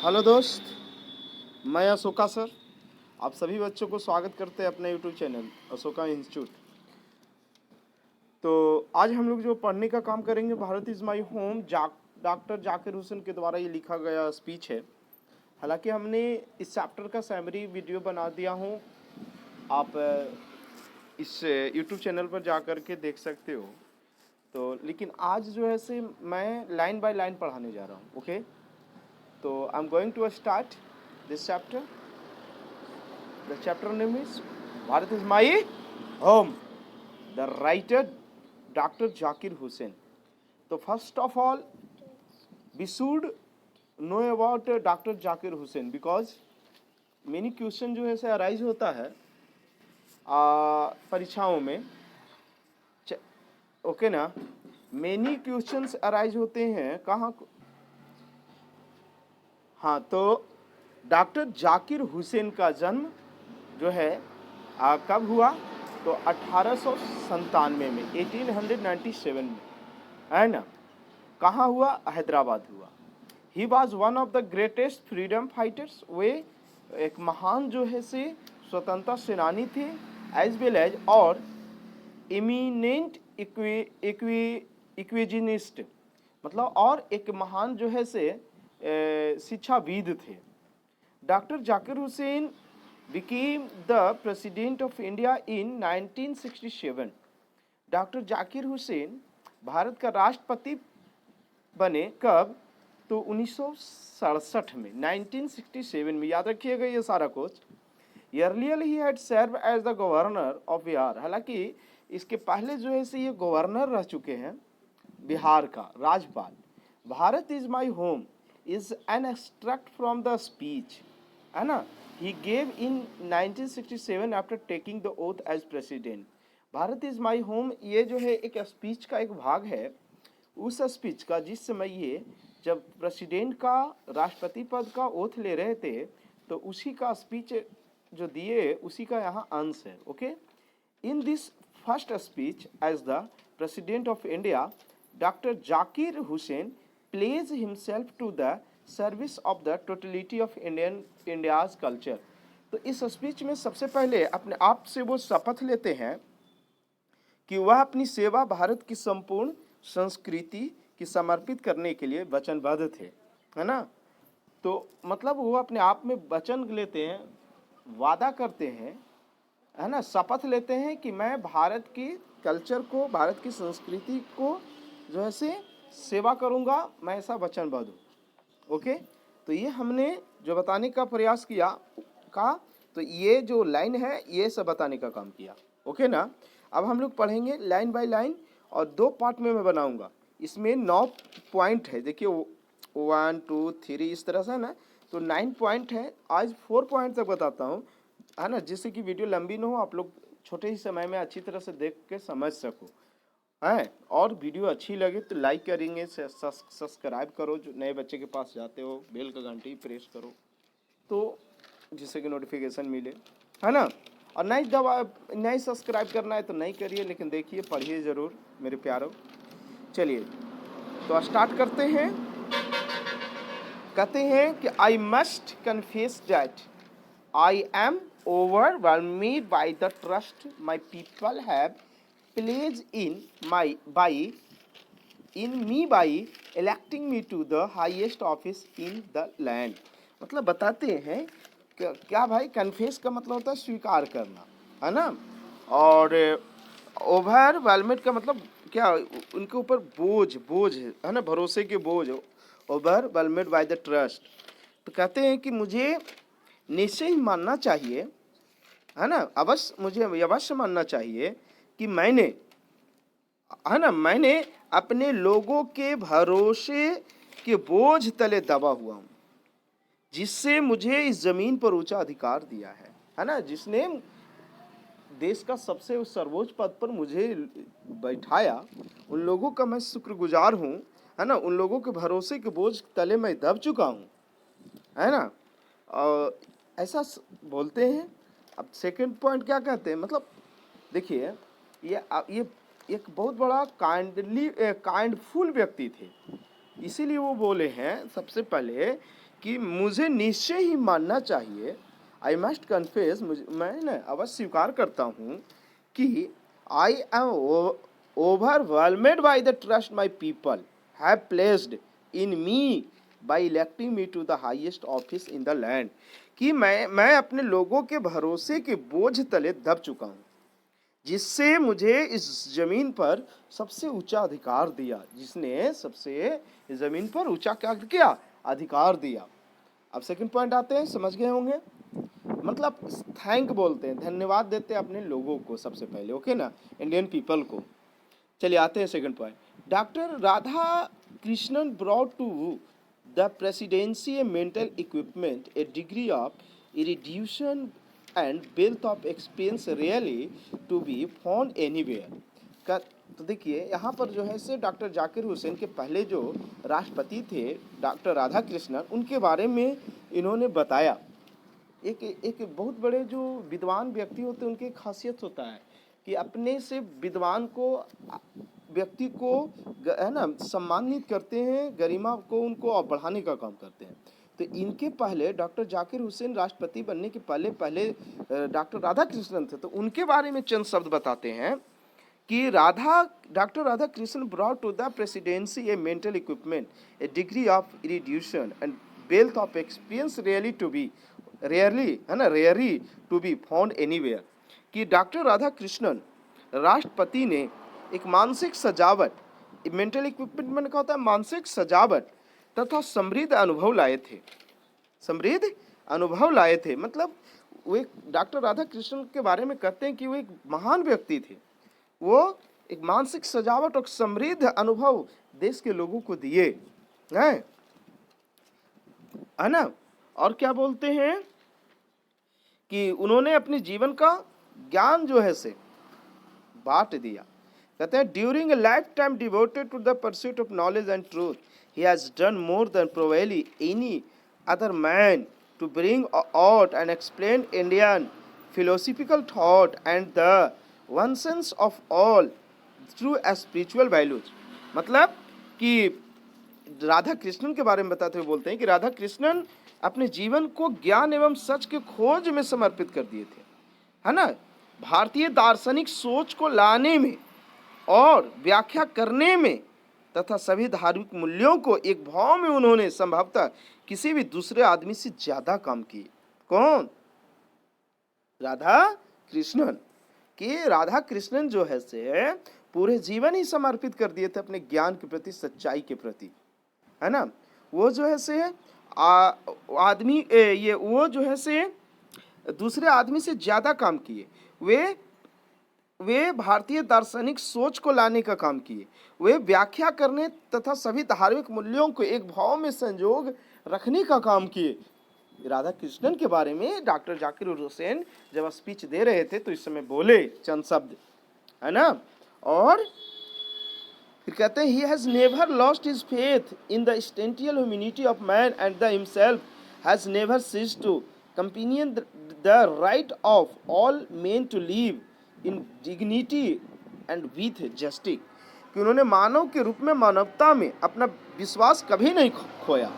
Hello दोस्त, मैं Ashoka sir. आप सभी बच्चों को स्वागत करते हैं अपने यूट्यूब चैनल अशोका इंस्टीट्यूट। तो आज हम लोग जो पढ़ने का काम करेंगे, Bharat is my home, doctor Zakir Hussain के द्वारा ये लिखा गया स्पीच है। हालांकि हमने इस चैप्टर का समरी वीडियो बना दिया हूँ, आप इस यूट्यूब चैनल पर जा कर के देख सकते हो। तो लेकिन आज जो है से मैं लाइन बाय लाइन पढ़ाने जा रहा हूँ। ओके, तो I am going to start this chapter. The chapter name is Bharat is my home. The writer Dr. Zakir Hussain. So first of all, we should know about Dr. Zakir Hussain because many question जो है से arise होता है परीक्षाओं में। Okay ना, many questions arise होते हैं कहाँ। हाँ, तो डॉक्टर जाकिर हुसैन का जन्म जो है कब हुआ, तो 1897 में, 1897 में, है ना। कहाँ हुआ? हैदराबाद हुआ। He was one of the greatest freedom fighters. वे एक महान जो है से स्वतंत्रता सेनानी थे, एज वेल एज और इमिनेंट इक्विजिनिस्ट, मतलब और एक महान जो है से शिक्षाविद थे। Doctor Zakir Hussain became the president of India in 1967. Doctor Zakir Hussain Bharat का राष्ट्रपति बने कब? तो 1967 में, 1967 में। याद रखिएगा ये सारा कुछ। Earlier he had served as the governor of Bihar. हालांकि इसके पहले जो है से ये गवर्नर रह चुके हैं बिहार का राज्यपाल। Bharat is my home is an extract from the speech, है ना, he gave in 1967 after taking the oath as president. Bharat is my home ये जो है एक स्पीच का एक भाग है, उस स्पीच का जिस समय ये जब प्रेसिडेंट का राष्ट्रपति पद का ओथ ले रहे थे, तो उसी का स्पीच जो दिए उसी का यहाँ अंश है। Okay, in this first speech as the president of India, doctor Zakir Hussain pledge himself to the service of the totality of India's culture. तो इस स्पीच में सबसे पहले अपने आप से वो शपथ लेते हैं कि वह अपनी सेवा भारत की संपूर्ण संस्कृति की समर्पित करने के लिए वचनबद्ध थे, है ना। तो मतलब वो अपने आप में वचन लेते हैं, वादा करते हैं, है ना, शपथ लेते हैं कि मैं भारत की कल्चर को, भारत की संस्कृति को जो है से सेवा करूंगा, मैं ऐसा वचनबद्ध हूँ। ओके, तो ये हमने जो बताने का प्रयास किया तो ये जो लाइन है ये सब बताने का काम किया। ओके ना, अब हम लोग पढ़ेंगे लाइन बाय लाइन और दो पार्ट में मैं बनाऊंगा। इसमें 9 पॉइंट है, देखिए 1 2 3 इस तरह से है ना, तो 9 पॉइंट है। आज 4 पॉइंट तक बताता हूँ, है ना, जिससे कि वीडियो लंबी ना हो, आप लोग छोटे ही समय में अच्छी तरह से देख के समझ सको, है। और वीडियो अच्छी लगे तो लाइक करेंगे, सब्सक्राइब करो, जो नए बच्चे के पास जाते हो बेल का घंटी प्रेस करो तो जिससे कि नोटिफिकेशन मिले, है ना। और नहीं सब्सक्राइब करना है तो नहीं करिए, लेकिन देखिए पढ़िए ज़रूर मेरे प्यारों। चलिए तो स्टार्ट करते हैं। कहते हैं कि I must confess that I am overwhelmed by the trust my people have placed in me by electing me to the highest office in the land। मतलब बताते हैं क्या भाई, कन्फेस का मतलब होता है स्वीकार करना, है ना। और ओवरवेलमेड का मतलब क्या, उनके ऊपर बोझ है ना, भरोसे के बोझ, ओवरवेलमेड बाय द ट्रस्ट। तो कहते हैं कि मुझे निश्चय ही मानना चाहिए, है ना, मुझे अवश्य मानना चाहिए कि मैंने, है ना, मैंने अपने लोगों के भरोसे के बोझ तले दबा हुआ हूँ, जिससे मुझे इस जमीन पर ऊंचा अधिकार दिया है ना, जिसने देश का सबसे सर्वोच्च पद पर मुझे बैठाया, उन लोगों का मैं शुक्रगुजार हूँ, है ना। उन लोगों के भरोसे के बोझ तले मैं दब चुका हूँ, है ना। ऐसा बोलते हैं। अब सेकंड पॉइंट क्या कहते हैं, मतलब देखिए ये एक बहुत बड़ा काइंडफुल व्यक्ति थे, इसीलिए वो बोले हैं सबसे पहले कि मुझे निश्चय ही मानना चाहिए, आई मस्ट कन्फेस, मैं ना अवश्य स्वीकार करता हूँ कि I am overwhelmed by the trust my people have placed in me by electing me to the highest office in the land, कि मैं अपने लोगों के भरोसे के बोझ तले दब चुका हूँ, जिससे मुझे इस जमीन पर सबसे ऊंचा अधिकार दिया, जिसने सबसे इस जमीन पर ऊंचा क्या किया, अधिकार दिया। अब सेकंड पॉइंट आते हैं, समझ गए होंगे, मतलब थैंक बोलते हैं, धन्यवाद देते हैं अपने लोगों को सबसे पहले, ओके ना, इंडियन पीपल को। चलिए आते हैं second point. Doctor Radhakrishnan brought to the presidency a mental equipment, a degree of erudition and wealth of experience really to be found anywhere. तो देखिए यहाँ पर जो है से डॉक्टर जाकिर हुसैन के पहले जो राष्ट्रपति थे डॉक्टर राधा कृष्णन, उनके बारे में इन्होंने बताया। एक बहुत बड़े जो विद्वान व्यक्ति होते हैं, उनकी एक खासियत होता है कि अपने से विद्वान को, व्यक्ति को है ना सम्मानित करते हैं, गरिमा को उनको और बढ़ाने का काम करते हैं। तो इनके पहले डॉक्टर जाकिर हुसैन राष्ट्रपति बनने के पहले डॉक्टर राधा कृष्णन थे। तो उनके बारे में चंद शब्द बताते हैं कि doctor Radhakrishnan brought to the presidency a mental equipment, a degree of erudition and wealth of experience rarely to be found anywhere. कि डॉक्टर राधा कृष्णन राष्ट्रपति ने एक मानसिक सजावट, मेंटल इक्विपमेंट में क्या होता है, मानसिक सजावट तथा समृद्ध अनुभव लाए थे। मतलब वो एक डॉक्टर राधा कृष्णन के बारे में कहते हैं कि वो एक महान व्यक्ति थे, वो एक मानसिक सजावट और समृद्ध अनुभव देश के लोगों को दिए हैं, है ना। और क्या बोलते हैं कि उन्होंने अपने जीवन का ज्ञान जो है से बांट दिया। कहते हैं during a lifetime devoted to the pursuit of knowledge and truth, he has done more than probably any other man to bring out and explain Indian philosophical thought and the oneness of all through a spiritual values। मतलब कि राधा कृष्णन के बारे में बताते हुए बोलते हैं कि राधा कृष्णन अपने जीवन को ज्ञान एवं सच के खोज में समर्पित कर दिए थे, है ना। भारतीय दार्शनिक सोच को लाने में और व्याख्या करने में तथा सभी धार्मिक मूल्यों को एक भाव में उन्होंने संभवतः किसी भी दूसरे आदमी से ज्यादा काम किए। कौन? राधा कृष्णन। कि राधा कृष्णन जो है से पूरे जीवन ही समर्पित कर दिए थे अपने ज्ञान के प्रति, सच्चाई के प्रति, है ना। वो जो है से वो जो है से दूसरे आदमी से ज्यादा काम किए। वे भारतीय दार्शनिक सोच को लाने का काम किए, वे व्याख्या करने तथा सभी धार्मिक मूल्यों को एक भाव में संजोग रखने का काम किए। राधा कृष्णन के बारे में डॉक्टर जाकिर हुसैन जब स्पीच दे रहे थे तो इस समय बोले चंद शब्द, है ना। और फिर कहते हैं he has never lost his faith in the essential humanity of man and the himself has never ceased to champion the right of all men to live in dignity and with justice। कि उन्होंने मानव के रूप में मानवता में अपना विश्वास कभी नहीं खोया,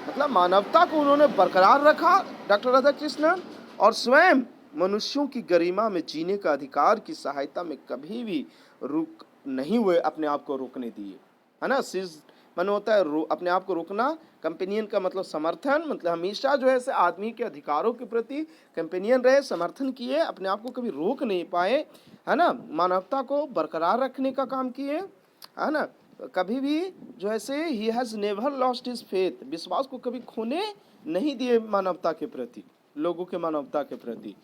मतलब मानवता को उन्होंने बरकरार रखा डॉक्टर राधा कृष्णन, और स्वयं मनुष्यों की गरिमा में जीने का अधिकार की सहायता में कभी भी रुक नहीं हुए, अपने आप को रोकने दिए, है ना। सिज मन होता है अपने आप को रोकना, कंपेनियन का मतलब समर्थन, मतलब हमेशा जो है से आदमी के अधिकारों के प्रति कंपेनियन रहे, समर्थन किए, अपने आप को कभी रोक नहीं पाए, है ना। मानवता को बरकरार रखने का काम किए, है ना। कभी भी जो है से he has never lost his faith, विश्वास को कभी खोने नहीं दिए मानवता के प्रति, लोगों के मानवता के प्रति।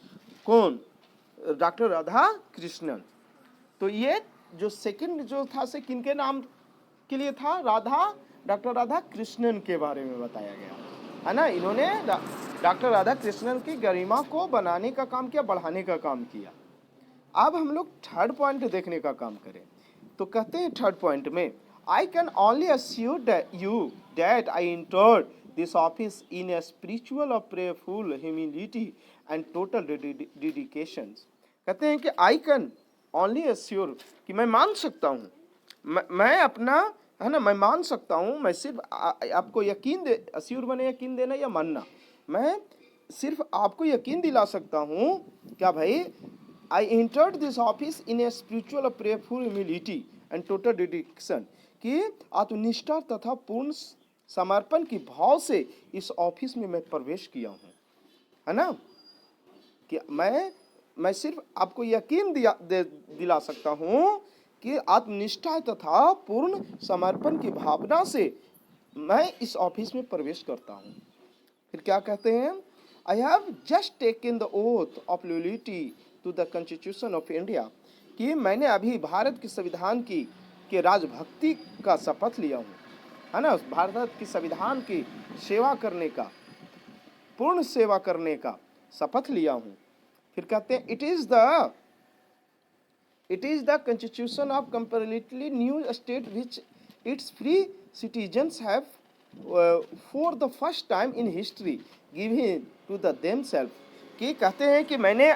कौन? डॉक्टर राधा कृष्णन। तो ये जो सेकंड जो था से किनके नाम के लिए था? डॉक्टर राधा कृष्णन के बारे में बताया गया, है ना। इन्होंने डॉक्टर राधा कृष्णन की गरिमा को बनाने का काम किया, बढ़ाने का काम किया। अब हम लोग थर्ड पॉइंट देखने का काम करें तो कहते हैं थर्ड पॉइंट में I can only assure you that I entered this office in a spiritual और prayerful humility and total dedication. कहते हैं कि आई कैन ओनली अस्योर, कि मैं मान सकता हूँ, मैं अपना है ना, मैं मान सकता हूँ, मैं सिर्फ आपको यकीन दे, अश्योर बने यकीन देना या मानना, मैं सिर्फ आपको यकीन दिला सकता हूँ क्या भाई, आई entered this office in a spiritual prayerful humility and total dedication, कि आत्मनिष्ठा तथा पूर्ण समर्पण की भाव से इस ऑफिस में मैं प्रवेश किया हूँ, है ना, कि मैं सिर्फ आपको यकीन दिला सकता हूँ कि आत्मनिष्ठा तथा पूर्ण समर्पण की भावना से मैं इस ऑफिस में प्रवेश करता हूँ। फिर क्या कहते हैं, I have just taken the oath of loyalty to the constitution of India, कि मैंने अभी भारत के संविधान की के राजभक्ति का शपथ लिया हूँ, है ना, भारत के संविधान की सेवा करने का, पूर्ण सेवा करने का शपथ लिया हूँ। फिर कहते हैं it is the constitution of comparatively new state which its free citizens have for the first time in history given to the themself, कि कहते हैं कि मैंने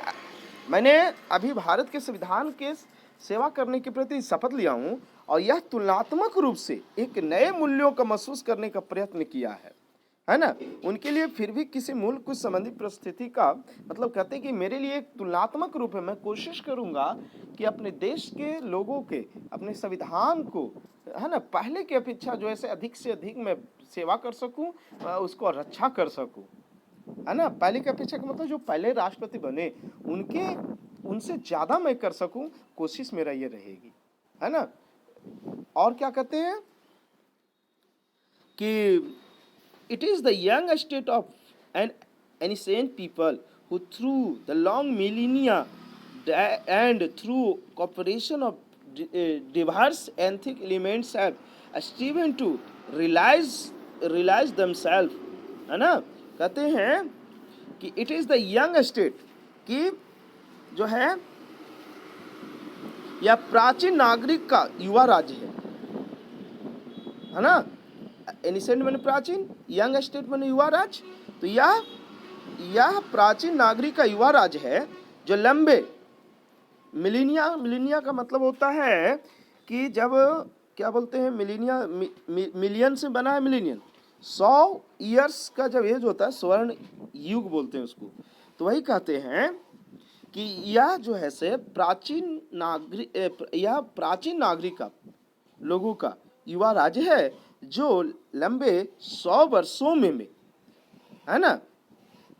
अभी भारत के संविधान के सेवा करने के प्रति शपथ लिया हूँ, और यह तुलनात्मक रूप से एक नए मूल्यों का महसूस करने का प्रयत्न किया है ना, उनके लिए फिर भी किसी मूल कुछ संबंधी परिस्थिति का, मतलब कहते हैं कि मेरे लिए एक तुलनात्मक रूप है, मैं कोशिश करूंगा कि अपने देश के लोगों के, अपने संविधान को, है ना, पहले की अपेक्षा जो है अधिक से अधिक मैं सेवा कर सकूं, उसको रक्षा कर सकूं, है ना, पहले की अपेक्षा का मतलब जो पहले राष्ट्रपति बने उनसे ज्यादा मैं कर सकूं, कोशिश मेरा ये रहेगी, है ना। और क्या कहते हैं कि it is the young state of an ancient people who through the long millennia and through cooperation of diverse ethnic elements have striven to realize themselves, है ना, कहते हैं कि it is the young state, कि जो है यह प्राचीन नागरिक का युवा राज्य है ना, एनिसेंट मैंने प्राचीन, यंग स्टेट मैंने युवा राज्य, तो यह प्राचीन नागरिक का युवा राज्य है जो लंबे मिलीनिया का मतलब होता है कि जब क्या बोलते हैं मिलीनिया, मिलियन से बना है मिलीनियन, 100 ईयर्स का जब एज होता है, स्वर्ण युग बोलते हैं उसको, तो वही कहते हैं कि यह जो है से प्राचीन नागरिक का लोगों का युवा राज्य है जो लंबे 100 वर्षों में है ना,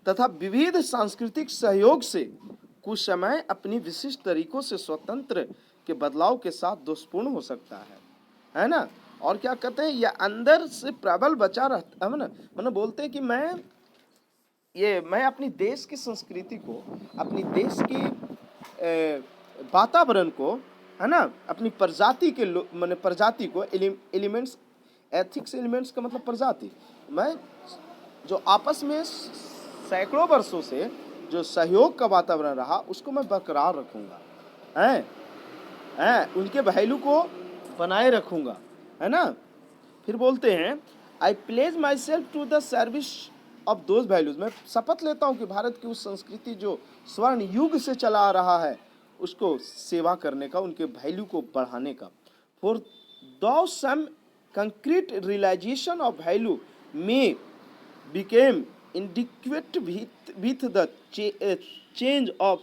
तथा विविध सांस्कृतिक सहयोग से कुछ समय अपनी विशिष्ट तरीकों से स्वतंत्र के बदलाव के साथ दोषपूर्ण हो सकता है ना। और क्या कहते हैं, यह अंदर से प्रबल बचा रहता है ना, मतलब बोलते हैं कि मैं अपनी देश की संस्कृति को, अपनी देश की वातावरण को, है ना, अपनी प्रजाति के मैंने प्रजाति को, एलिमेंट्स, एथिक्स एलिमेंट्स का मतलब प्रजाति, मैं जो आपस में सैकड़ों वर्षों से जो सहयोग का वातावरण रहा उसको मैं बरकरार रखूंगा, उनके वैल्यू को बनाए रखूंगा, है ना। फिर बोलते हैं I pledge myself to the service of those values, मैं शपथ लेता हूं कि भारत की उस संस्कृति जो स्वर्ण युग से चला आ रहा है उसको सेवा करने का, उनके वैल्यू को बढ़ाने का। फॉर दो सम concrete realization of value may became inadequate with the change of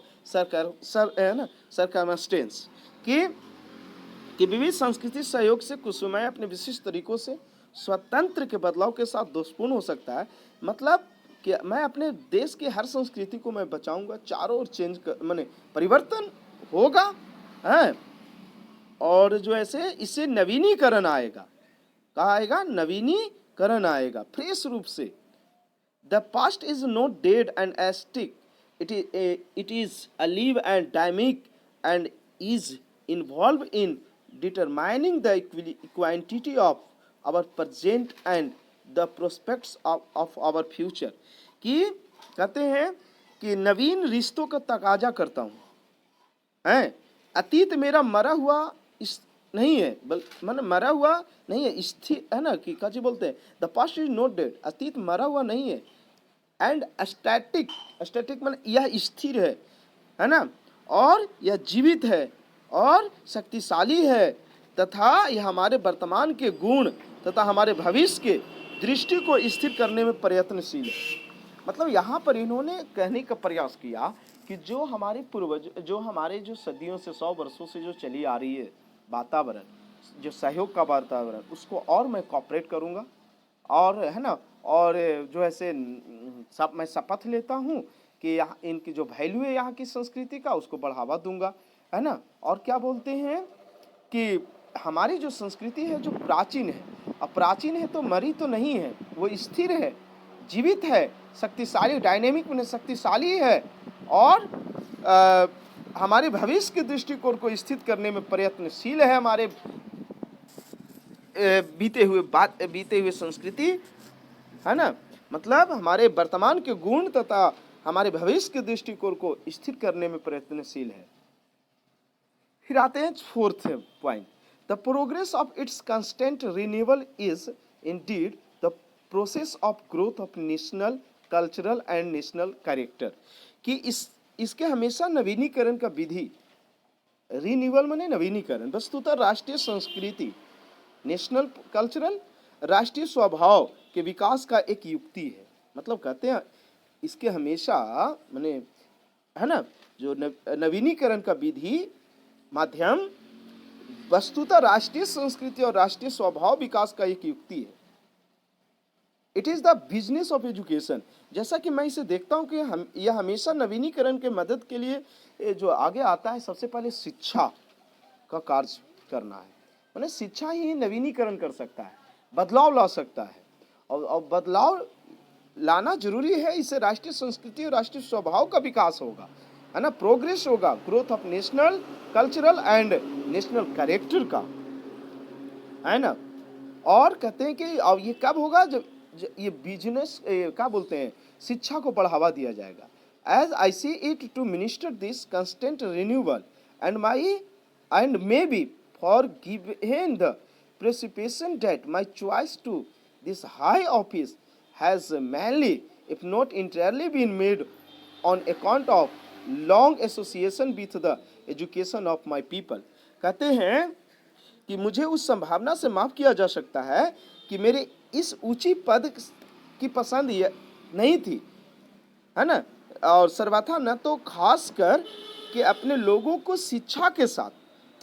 circumstance, कि विविध संस्कृति सहयोग से कुछ समय अपने विशिष्ट तरीकों से स्वतंत्र के बदलाव के साथ दोषपूर्ण हो सकता है, मतलब कि मैं अपने देश की हर संस्कृति को मैं बचाऊंगा, चारों ओर चेंज माने परिवर्तन होगा, है, और जो ऐसे इससे नवीनीकरण आएगा, कहा आएगा, नवीनीकरण आएगा फ्रेश रूप से। The past is not dead and static, it is alive and dynamic and is involve in determining the quantity of our present and the prospects of our future, कि कहते हैं कि नवीन रिश्तों का तकाजा करता हूँ, है, अतीत मेरा मरा हुआ नहीं है, मतलब मरा हुआ नहीं है, स्थिर है ना, कि काजी बोलते हैं the past is not dead, अतीत मरा हुआ नहीं है, एंड स्टैटिक मतलब यह स्थिर है ना, और यह जीवित है और शक्तिशाली है, तथा यह हमारे वर्तमान के गुण तथा हमारे भविष्य के दृष्टि को स्थिर करने में प्रयत्नशील है। मतलब यहाँ पर इन्होंने कहने का प्रयास किया कि जो हमारे पूर्वज, जो हमारे जो सदियों से 100 वर्षों से जो चली आ रही है वातावरण, जो सहयोग का वातावरण, उसको और मैं कॉपरेट करूँगा, और है ना, और जो ऐसे सब मैं शपथ लेता हूँ कि यहाँ इनकी जो वैल्यू है यहाँ की संस्कृति का, उसको बढ़ावा दूंगा, है ना। और क्या बोलते हैं कि हमारी जो संस्कृति है जो प्राचीन है, अब प्राचीन है तो मरी तो नहीं है, वो स्थिर है, जीवित है, शक्तिशाली, डायनेमिक में शक्तिशाली है, और हमारे भविष्य के दृष्टिकोण को स्थित करने में प्रयत्नशील है। हमारे बीते हुए संस्कृति, है ना, मतलब हमारे वर्तमान के गुण तथा हमारे भविष्य के दृष्टिकोण को स्थिर करने में प्रयत्नशील है। फिर आते हैं fourth point, the progress of its constant renewal is indeed the process of growth of national cultural and national character, कि इसके हमेशा नवीनीकरण का विधि, रिन्यूअल माने नवीनीकरण, वस्तुतः राष्ट्रीय संस्कृति, नेशनल कल्चरल, राष्ट्रीय स्वभाव के विकास का एक युक्ति है। मतलब कहते हैं इसके हमेशा माने, है ना, जो नवीनीकरण का विधि माध्यम वस्तुतः राष्ट्रीय संस्कृति और राष्ट्रीय स्वभाव विकास का एक युक्ति है। It is the business of education. जैसा कि मैं इसे देखता हूं कि यह हमेशा नवीनीकरण के मदद के लिए जो आगे आता है, सबसे पहले शिक्षा का कार्य करना है। माने शिक्षा ही नवीनीकरण कर सकता है, बदलाव ला सकता है, और बदलाव लाना जरूरी है। इससे राष्ट्रीय संस्कृति और राष्ट्रीय स्वभाव का विकास होगा, है ना, प्रोग्रेस होगा, growth of national cultural and national character का, है ना। और कहते हैं कि अब ये कब होगा, जब ये बिजनेस क्या बोलते हैं, शिक्षा को बढ़ावा दिया जाएगा। As I see it to minister this constant renewal and may be for given the precipitation date my choice to this high office has mainly, if not entirely, been made on account of long association with the education of my people। कहते हैं कि मुझे उस संभावना से माफ किया जा सकता है कि मेरे इस ऊंची पद की पसंद नहीं थी, है ना, और सर्वथा न तो खास कर कि अपने लोगों को शिक्षा के साथ,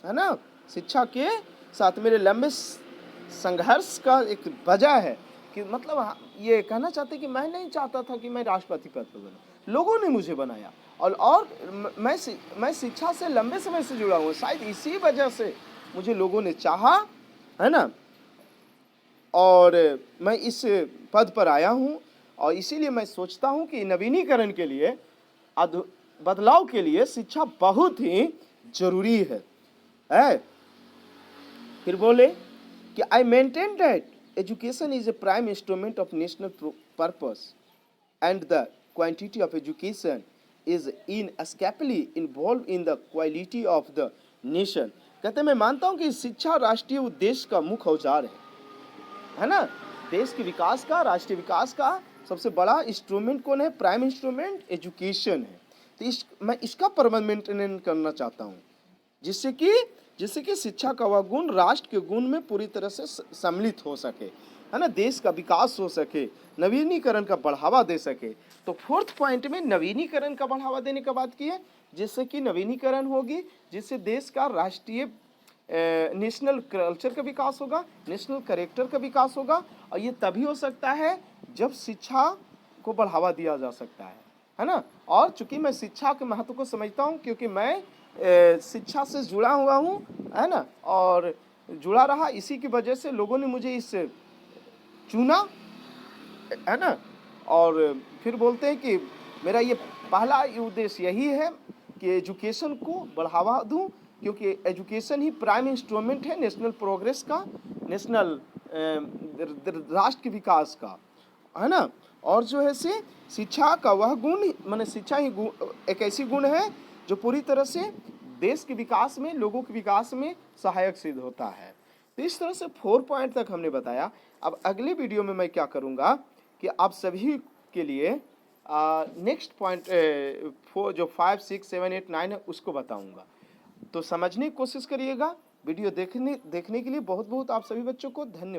है ना, शिक्षा के साथ मेरे लंबे संघर्ष का एक वजह है कि मतलब ये कहना चाहते कि मैं नहीं चाहता था कि मैं राष्ट्रपति पद पर बनूं, लोगों ने मुझे बनाया, और मैं शिक्षा से लंबे समय से जुड़ा हूँ, शायद इसी वजह से मुझे लोगों ने चाहा, है ना, और मैं इस पद पर आया हूँ। और इसीलिए मैं सोचता हूँ कि नवीनीकरण के लिए, बदलाव के लिए शिक्षा बहुत ही जरूरी है। फिर बोले कि I maintain that education is a prime instrument of national purpose and the quantity of education is inescapably involved in the quality of the nation। कहते हैं मैं मानता हूं कि शिक्षा राष्ट्रीय उद्देश्य का मुख्य औजार है ना, देश के विकास का, राष्ट्रीय विकास का सबसे बड़ा इंस्ट्रूमेंट कौन है, प्राइम इंस्ट्रूमेंट एजुकेशन है। तो मैं इसका प्रबंध मेंटेन करना चाहता हूँ, जिससे कि शिक्षा का वह गुण राष्ट्र के गुण में पूरी तरह से सम्मिलित हो सके, है ना, देश का विकास हो सके, नवीनीकरण का बढ़ावा दे सके। तो फोर्थ पॉइंट में नवीनीकरण का बढ़ावा देने का बात की है, जिससे कि नवीनीकरण होगी, जिससे देश का राष्ट्रीय नेशनल कल्चर का विकास होगा, नेशनल कैरेक्टर का विकास होगा, और ये तभी हो सकता है जब शिक्षा को बढ़ावा दिया जा सकता है ना। और चूंकि मैं शिक्षा के महत्व को समझता हूँ, क्योंकि मैं शिक्षा से जुड़ा हुआ हूँ, है ना, और जुड़ा रहा, इसी की वजह से लोगों ने मुझे इस चुना, है ना। और फिर बोलते हैं कि मेरा ये पहला उद्देश्य यही है कि एजुकेशन को बढ़ावा दूं, क्योंकि एजुकेशन ही प्राइम इंस्ट्रूमेंट है नेशनल प्रोग्रेस का, नेशनल राष्ट्र के विकास का, है ना। और जो है से शिक्षा का वह गुण, माने शिक्षा ही एक ऐसी गुण है जो पूरी तरह से देश के विकास में, लोगों के विकास में सहायक सिद्ध होता है। तो इस तरह से 4 पॉइंट तक हमने बताया। अब अगले वीडियो में मैं क्या करूंगा कि आप सभी के लिए नेक्स्ट पॉइंट जो 5, 6, 7, 8, 9 है उसको बताऊंगा। तो समझने की कोशिश करिएगा वीडियो देखने के लिए बहुत बहुत आप सभी बच्चों को धन्यवाद।